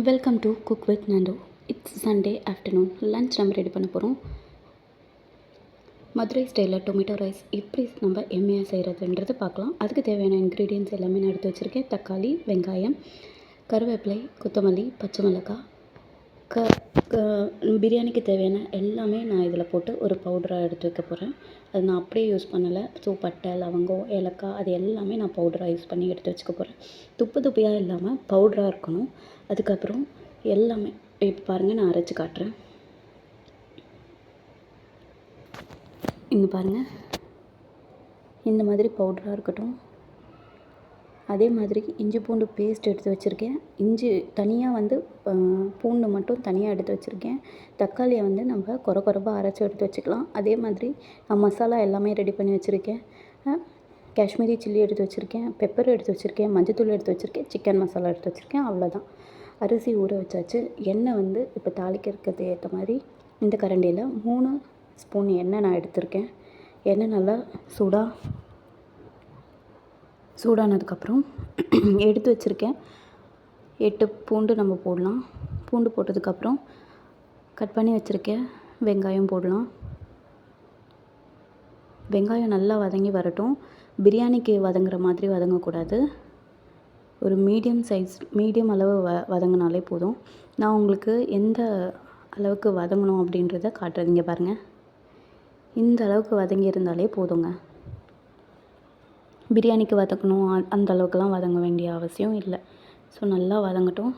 Welcome to cook with நண்டு. It's Sunday afternoon. Lunch நம்ம ready பண்ண போகிறோம். மதுரை ஸ்டைலில் டொமேட்டோ ரைஸ் எப்படி நம்ம எம்மையாக செய்கிறதுன்றது பார்க்கலாம். அதுக்கு தேவையான இன்க்ரீடியன்ட்ஸ் எல்லாமே நான் எடுத்து வச்சுருக்கேன். தக்காளி, வெங்காயம், கருவேப்பிலை, கொத்தமல்லி, பச்சை மிளகாய், பிரியாணிக்கு தேவையான எல்லாமே நான் இதில் போட்டு ஒரு பவுடராக எடுத்து வைக்க போகிறேன். அது நான் அப்படியே யூஸ் பண்ணலை. ஸோ பட்டை, லவங்கம், ஏலக்காய் அது எல்லாமே நான் பவுடராக யூஸ் பண்ணி எடுத்து வச்சுக்க போகிறேன். துப்பியாக இல்லாமல் பவுடராக இருக்கணும். அதுக்கப்புறம் எல்லாமே இப்போ பாருங்கள், நான் அரைச்சி காட்டுறேன். இங்கே பாருங்கள், இந்த மாதிரி பவுடராக இருக்கட்டும். அதே மாதிரி இஞ்சி பூண்டு பேஸ்ட் எடுத்து வச்சுருக்கேன். இஞ்சி தனியாக பூண்டு மட்டும் தனியாக எடுத்து வச்சுருக்கேன். தக்காளியை நம்ம கொரப்பாக அரைச்சி எடுத்து வச்சுக்கலாம். அதே மாதிரி நான் மசாலா எல்லாமே ரெடி பண்ணி வச்சுருக்கேன். காஷ்மீரி சில்லி எடுத்து வச்சுருக்கேன், பெப்பர் எடுத்து வச்சுருக்கேன், மஞ்சத்தூள் எடுத்து வச்சுருக்கேன், சிக்கன் மசாலா எடுத்து வச்சுருக்கேன். அவ்வளோதான். அரிசி ஊற வச்சாச்சு. எண்ணெய் இப்போ தாளிக்கிறதுக்கு ஏற்ற மாதிரி இந்த கரண்டியில் 3 ஸ்பூன் எண்ணெய் நான் எடுத்திருக்கேன். எண்ணெய் நல்லா சூடானதுக்கப்புறம் எடுத்து வச்சுருக்கேன் 8 பூண்டு நம்ம போடலாம். பூண்டு போட்டதுக்கப்புறம் கட் பண்ணி வச்சுருக்கேன் வெங்காயம் போடலாம். வெங்காயம் நல்லா வதங்கி வரட்டும். பிரியாணிக்கு வதங்குற மாதிரி வதங்கக்கூடாது. ஒரு மீடியம் அளவு வதங்கினாலே போதும். நான் உங்களுக்கு எந்த அளவுக்கு வதங்கணும் அப்படின்றத காட்டுறது. இங்கே பாருங்கள், இந்த அளவுக்கு வதங்கி இருந்தாலே போதுங்க. பிரியாணிக்கு வதக்கணும் அந்த அளவுக்குலாம் வதங்க வேண்டிய அவசியம் இல்லை. ஸோ நல்லா வதங்கட்டும்.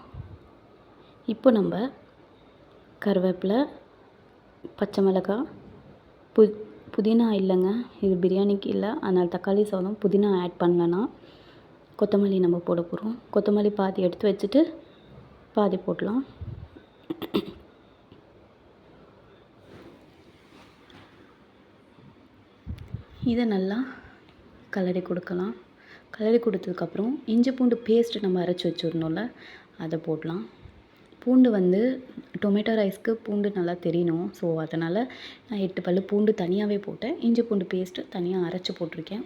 இப்போ நம்ம கருவேப்பிலை, பச்சை மிளகாய், புதினா இல்லைங்க, இது பிரியாணிக்கு இல்லை, அதனால் தக்காளி சாதம் புதினா ஆட் பண்ணலன்னா கொத்தமல்லி நம்ம போட போகிறோம். கொத்தமல்லி பாதி எடுத்து வச்சுட்டு பாதி போடலாம். இதை நல்லா கலரி கொடுக்கலாம். கலரி கொடுத்ததுக்கப்புறம் இஞ்சி பூண்டு பேஸ்ட்டு நம்ம அரைச்சி வச்சுருந்தோம்ல, அதை போடலாம். பூண்டு டொமேட்டோ ரைஸ்க்கு பூண்டு நல்லா தெரியணும். ஸோ அதனால் நான் 8 பல் பூண்டு தனியாகவே போட்டேன். இஞ்சி பூண்டு பேஸ்ட்டு தனியாக அரைச்சி போட்டிருக்கேன்.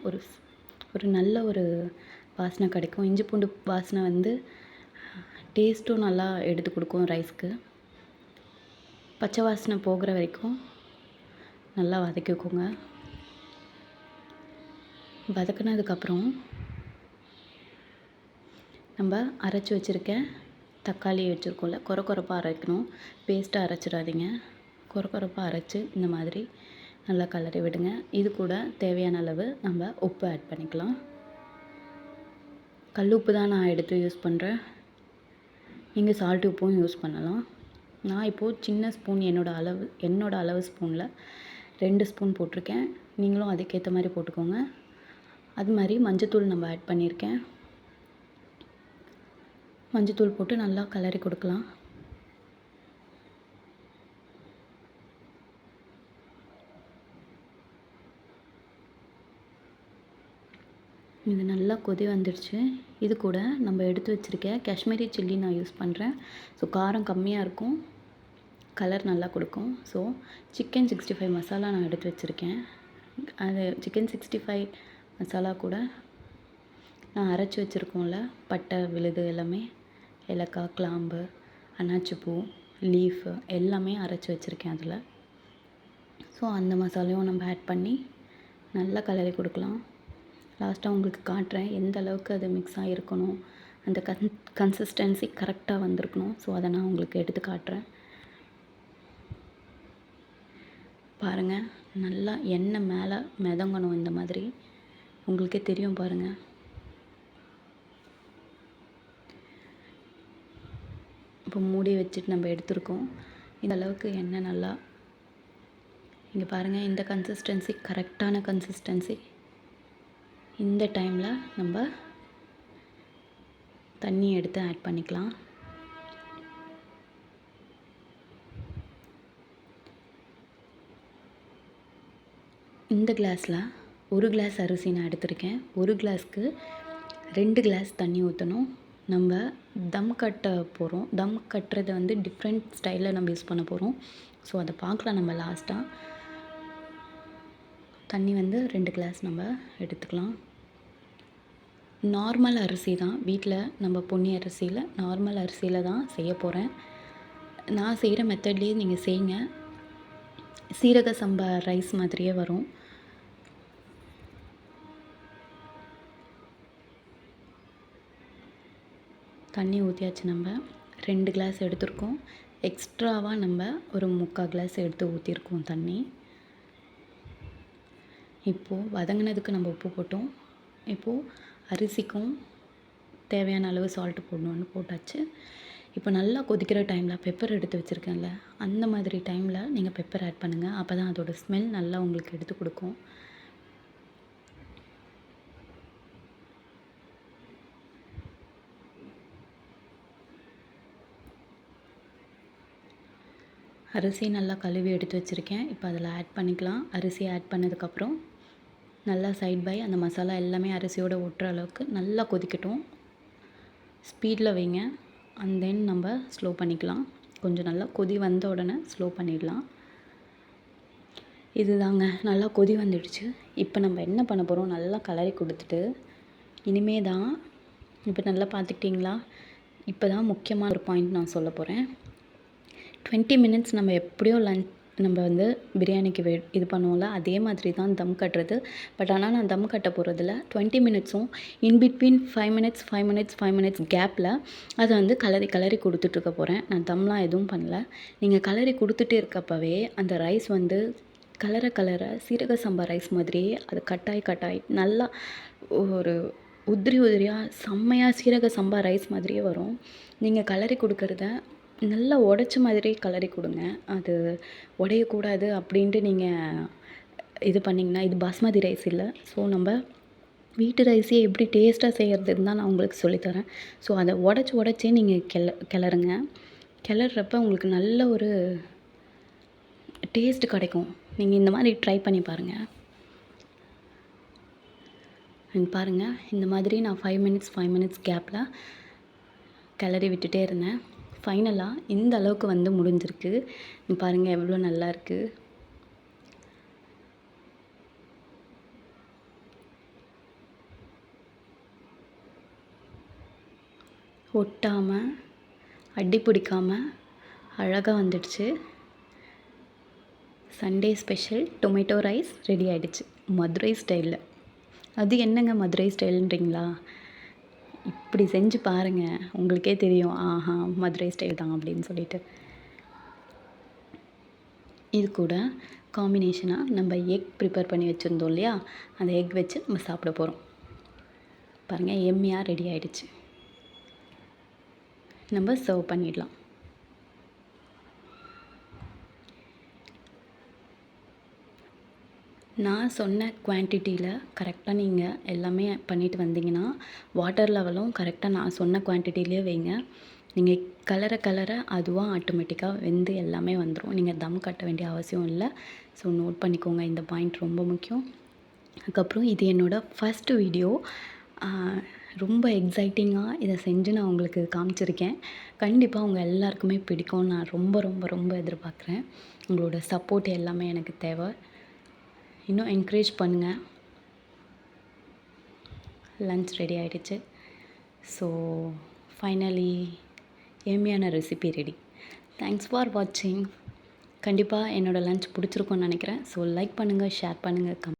ஒரு நல்ல ஒரு வாசனை கிடைக்கும். இஞ்சி பூண்டு வாசனை டேஸ்ட்டும் நல்லா எடுத்து கொடுக்கும் ரைஸ்க்கு. பச்சை வாசனை போகிற வரைக்கும் நல்லா வதக்கிக்கோங்க. வதக்கினதுக்கப்புறம் நம்ம அரைச்சி வச்சுருக்கேன் தக்காளி வச்சுருக்கோம்ல, கொரப்பாக அரைக்கணும். பேஸ்ட்டாக அரைச்சிடாதீங்க. கொரப்பாக அரைச்சி இந்த மாதிரி நல்லா கலரி விடுங்க. இது கூட தேவையான அளவு நம்ம உப்பு ஆட் பண்ணிக்கலாம். கல் உப்பு தான் நான் எடுத்து யூஸ் பண்ணுறேன். நீங்கள் சால்ட் உப்பும் யூஸ் பண்ணலாம். நான் இப்போது சின்ன ஸ்பூன் என்னோடய அளவு ஸ்பூனில் 2 ஸ்பூன் போட்டிருக்கேன். நீங்களும் அதுக்கேற்ற மாதிரி போட்டுக்கோங்க. அது மாதிரி மஞ்சத்தூள் நம்ம ஆட் பண்ணியிருக்கேன். மஞ்சத்தூள் போட்டு நல்லா கலரி கொடுக்கலாம். இது நல்லா கொதி வந்துடுச்சு. இது கூட நம்ம எடுத்து வச்சுருக்க காஷ்மீரி சில்லி நான் யூஸ் பண்ணுறேன். ஸோ காரம் கம்மியாக இருக்கும், கலர் நல்லா கொடுக்கும். ஸோ சிக்கன் 65 மசாலா நான் எடுத்து வச்சுருக்கேன். அது சிக்கன் 65 மசாலா கூட நான் அரைச்சி வச்சுருக்கோம்ல, பட்டை, விழுது எல்லாமே, ஏலக்காய், கிராம்பு, அன்னாச்சிப்பூ, லீஃபு எல்லாமே அரைச்சி வச்சுருக்கேன் அதில். ஸோ அந்த மசாலையும் நம்ம ஆட் பண்ணி நல்லா கலரி கொடுக்கலாம். லாஸ்ட்டாக உங்களுக்கு காட்டுறேன் எந்த அளவுக்கு அது மிக்ஸ் ஆகிருக்கணும், அந்த கன்சிஸ்டன்சி கரெக்டாக வந்திருக்கணும். ஸோ அதை நான் உங்களுக்கு எடுத்து காட்டுறேன். பாருங்கள், நல்லா எண்ணெய் மேலே மிதங்கணும். இந்த மாதிரி உங்களுக்கே தெரியும் பாருங்கள். இப்போ மூடி வச்சுட்டு நம்ம எடுத்துருக்கோம். இந்த அளவுக்கு எண்ணெய் நல்லா, இங்கே பாருங்கள், இந்த கன்சிஸ்டன்சி கரெக்டான கன்சிஸ்டன்சி. இந்த டைமில் நம்ம தண்ணி எடுத்து ஆட் பண்ணிக்கலாம். இந்த கிளாஸில் 1 கிளாஸ் அரிசி நான் எடுத்திருக்கேன். 1 கிளாஸ்க்கு 2 கிளாஸ் தண்ணி ஊற்றணும். நம்ம தம் கட்ட போகிறோம். தம் கட்டுறது டிஃப்ரெண்ட் ஸ்டைலில் நம்ம யூஸ் பண்ண போகிறோம். ஸோ அதை பார்க்கலாம் நம்ம லாஸ்ட்டாக. தண்ணி 2 கிளாஸ் நம்ம எடுத்துக்கலாம். நார்மல் அரிசி தான், வீட்டில் நம்ம பொன்னி அரிசியில் நார்மல் அரிசியில் தான் செய்ய போகிறேன். நான் செய்கிற மெத்தட்லேயே நீங்கள் செய்யுங்க. சீரக சம்பா ரைஸ் மாதிரியே வரும். தண்ணி ஊற்றியாச்சு. நம்ம 2 கிளாஸ் எடுத்துருக்கோம். எக்ஸ்ட்ராவாக நம்ம ஒரு 3/4 கிளாஸ் எடுத்து ஊற்றிருக்கோம் தண்ணி. இப்போது வதங்கினதுக்கு நம்ம உப்பு போட்டோம். இப்போது அரிசிக்கும் தேவையான அளவு சால்ட்டு போடணுன்னு போட்டாச்சு. இப்போ நல்லா கொதிக்கிற டைமில் பெப்பர் எடுத்து வச்சுருக்கேன்ல, அந்த மாதிரி டைமில் நீங்கள் பெப்பர் ஆட் பண்ணுங்கள். அப்போ தான் அதோடய ஸ்மெல் நல்லா உங்களுக்கு எடுத்து கொடுக்கும். அரிசி நல்லா கழுவி எடுத்து வச்சுருக்கேன். இப்போ அதில் ஆட் பண்ணிக்கலாம். அரிசி ஆட் பண்ணதுக்கப்புறம் நல்லா சைட் பை அந்த மசாலா எல்லாமே அரிசியோடு ஒட்டுற அளவுக்கு நல்லா கொதிக்கட்டும். ஸ்பீடில் வைங்க. அண்ட் தென் நம்ம ஸ்லோ பண்ணிக்கலாம். கொஞ்சம் நல்லா கொதி வந்த உடனே ஸ்லோ பண்ணிடலாம். இதுதாங்க, நல்லா கொதி வந்துடுச்சு. இப்போ நம்ம என்ன பண்ண போகிறோம், நல்லா கலரி கொடுத்துட்டு இனிமே தான் இப்போ நல்லா பார்த்துக்கிட்டிங்களா, இப்போ தான் முக்கியமான ஒரு பாயிண்ட் நான் சொல்ல போகிறேன். 20 மினிட்ஸ் நம்ம எப்படியோ நம்ம வந்து பிரியாணிக்கு இது பண்ணுவோம்ல, அதே மாதிரி தான் தம் கட்டுறது. பட் ஆனால் நான் தம் கட்ட போகிறதில்ல. 20 மினிட்ஸும் இன்பிட்வீன் 5 மினிட்ஸ் கேப்பில் அதை வந்து கலரி கொடுத்துட்ருக்க போகிறேன். நான் தம்லாம் எதுவும் பண்ணல. நீங்கள் கலரி கொடுத்துட்டே இருக்கப்பவே அந்த ரைஸ் வந்து கலர சீரக சம்பா ரைஸ் மாதிரியே அது கட்டாய் நல்லா ஒரு உதிரியாக செம்மையாக சீரக சம்பா ரைஸ் மாதிரியே வரும். நீங்கள் கலரி கொடுக்குறத நல்லா உடச்ச மாதிரி கலரி கொடுங்க. அது உடையக்கூடாது அப்படின்ட்டு நீங்கள் இது பண்ணிங்கன்னா, இது பாஸ்மதி ரைஸ் இல்லை. ஸோ நம்ம வீட்டு ரைஸே எப்படி டேஸ்ட்டாக செய்கிறதுன்னு தான் நான் உங்களுக்கு சொல்லித்தரேன். ஸோ அதை உடச்சே நீங்கள் கிளறுங்க. கிளறப்ப உங்களுக்கு நல்ல ஒரு டேஸ்ட் கிடைக்கும். நீங்கள் இந்த மாதிரி ட்ரை பண்ணி பாருங்கள். பாருங்கள், இந்த மாதிரி நான் 5 மினிட்ஸ் கேப்பில் கிளறி விட்டுட்டே இருந்தேன். ஃபைனலாக இந்த அளவுக்கு வந்து முடிஞ்சிருக்கு. பாருங்கள் எவ்வளோ நல்லா இருக்குது. ஒட்டாமல் அடி பிடிக்காமல் அழகாக வந்துடுச்சு. Sunday special tomato rice ready ஆகிடுச்சு மதுரை ஸ்டைலில். அது என்னங்க மதுரை ஸ்டைலுன்றீங்களா? இப்படி செஞ்சு பாருங்கள், உங்களுக்கே தெரியும். ஆஹா, மதுரை ஸ்டைல் தான் அப்படின்னு சொல்லிட்டு. இது கூட காம்பினேஷனாக நம்ம எக் ப்ரிப்பேர் பண்ணி வச்சுருந்தோம் இல்லையா, அந்த எக் வச்சு நம்ம சாப்பிட போகிறோம். பாருங்கள், எம்மியாக ரெடி ஆகிடுச்சு. நம்ம சர்வ் பண்ணிடலாம். நான் சொன்ன குவான்டிட்டியில் கரெக்டாக நீங்கள் எல்லாமே பண்ணிட்டு வந்தீங்கன்னா, வாட்டர் லெவலும் கரெக்டாக நான் சொன்ன குவான்டிட்டிலே வைங்க. நீங்கள் கலர அதுவாக ஆட்டோமேட்டிக்காக வெந்து எல்லாமே வந்துடும். நீங்கள் தம் கட்ட வேண்டிய அவசியம் இல்லை. ஸோ நோட் பண்ணிக்கோங்க, இந்த பாயிண்ட் ரொம்ப முக்கியம். அதுக்கப்புறம் இது என்னோடய ஃபஸ்ட்டு வீடியோ. ரொம்ப எக்ஸைட்டிங்காக இதை செஞ்சு நான் உங்களுக்கு காமிச்சிருக்கேன். கண்டிப்பாக உங்கள் எல்லாருக்குமே பிடிக்கும். நான் ரொம்ப எதிர்பார்க்குறேன். உங்களோட சப்போர்ட் எல்லாமே எனக்கு தேவை. இன்னும் என்கரேஜ் பண்ணுங்கள். லன்ச் ரெடி ஆகிடுச்சு. ஸோ ஃபைனலி எம்மியான ரெசிபி ரெடி. தேங்க்ஸ் ஃபார் வாட்சிங். கண்டிப்பாக என்னோடய லன்ச் பிடிச்சிருக்கும்னு நினைக்கிறேன். ஸோ லைக் பண்ணுங்கள், ஷேர் பண்ணுங்கள்,